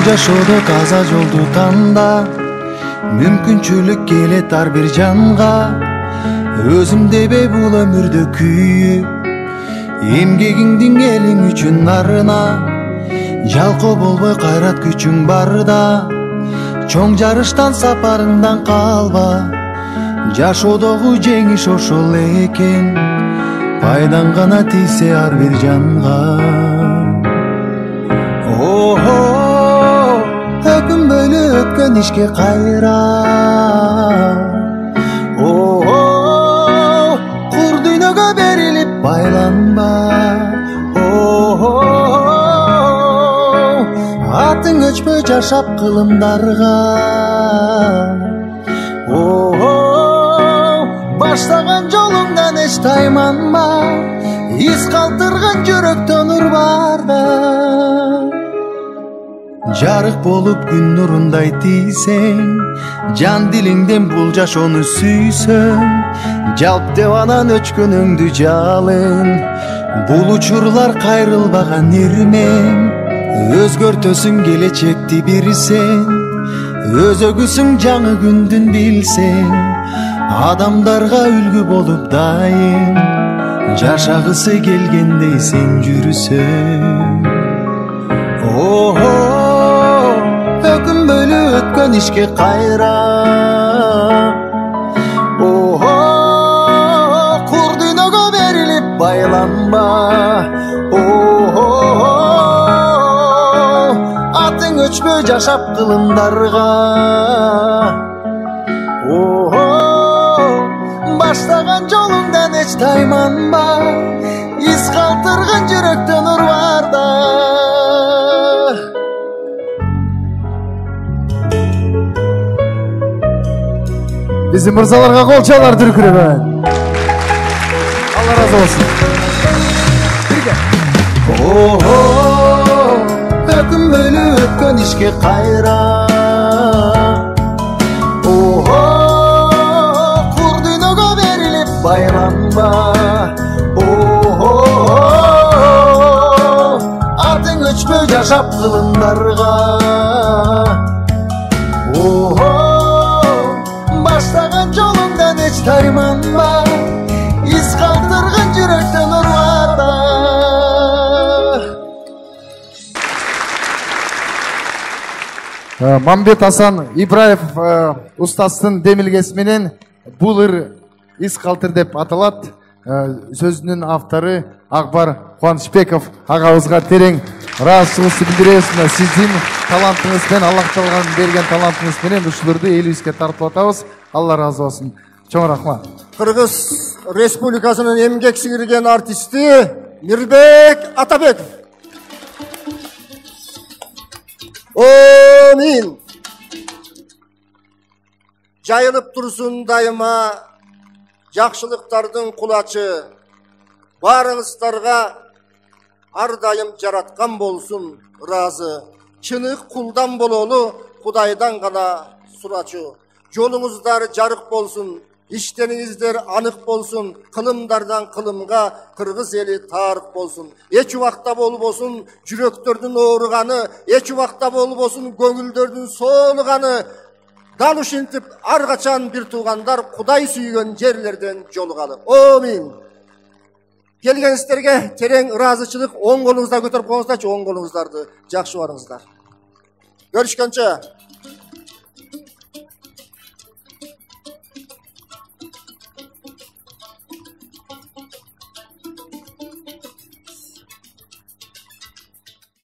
жашоодо таза жолду танда, мүмкүнчүлүк келет ар бир жанга. Өзүм дебей бул өмүрдө күйүп, эмгегиңдин элиң үчүн арына. Жалкоо болбой кайрат күчүң барда, чоң жарыштан сапарыңдан калба. Жашоодогу жеңиш ошол экен, пайдаң гана тийсе ар бир жанга. Өкүнбөйлү өткөн ишке кайра, кур дүйнөгө берилип байланба. Атың өчпөй жашап кылымдарга, баштаган жолуңдан эч тайманма. Из калтырган жүрөктөн нур барда. Жарык болуп күн нурундай тийсең, жан дилиңден бул жашоону сүйсөң, жалп деп анан өчкөнүңдү жалын. Бул учурлар кайрылбаган ирмең, өзгөртөсүң келечекти бир сен. Өзөгүсүң жаңы күндүн билсең, адамдарга үлгү болуп дайым. Жашагысы келгендей сен жүрүсөң. Өкүнбөйлү өткөн ишке кайра, кур дүйнөгө берилип байланба. Атың өчпөй жашап кылымдарга, баштаган жолуңдан эч тайманба. Из калтырган жүрөктөн нур барда. Биздин мырзаларга кол чалар дүркүрөбөн. Алла разы болсун. Бирге. Өкүнбөйлү өткөн ишке кайра, кур дүйнөгө берилип байланба. Атың өчпөй жашап кылымдарга, баштаган жолуңдан эч тайманба. Из калтырган жүрөктөн нур барда. Мамбет Асан Ибраев устастын демилгеси менен бул ыр из калтыр деп аталат. Сөзүнүн автору Акбар Кубанычбеков агабызга терең ыраазычылыгыбызды билдиребиз. Сиздин талантыңыз менен, Аллах Тааланын берген талантыңыз менен ушуларды элибизге тартып атабыз. Алла разы болсун. Чоң рахмат. Кыргыз Республикасынын эмгек сиңирген артисти Мирбек Атабеков. Амин. Жайылып турсун дайыма жакшылыктардын кулачы, барыңыздарга ар дайым жараткан болсун ыраазы. Чынык кулдан бололу, Кудайдан гана сурачу. Жолуңуздар жарык болсун, иштериңиздер анык болсун, кылымдардан кылымга кыргыз эли тарык болсун. Эч убакта болбосун жүрөктөрдүн ооруганы, эч убакта болбосун көңүлдөрдүн соолуганы. Дал ушинтип ар качан бир туугандар Кудай сүйгөн жерлерден жолугалы. Амин. Келгениңиздерге терең ыраазычылык, оң колуңуздар көтөрүп коюңуздарчы, оң колуңуздарды жакшы барыңыздар. Görüşkünce.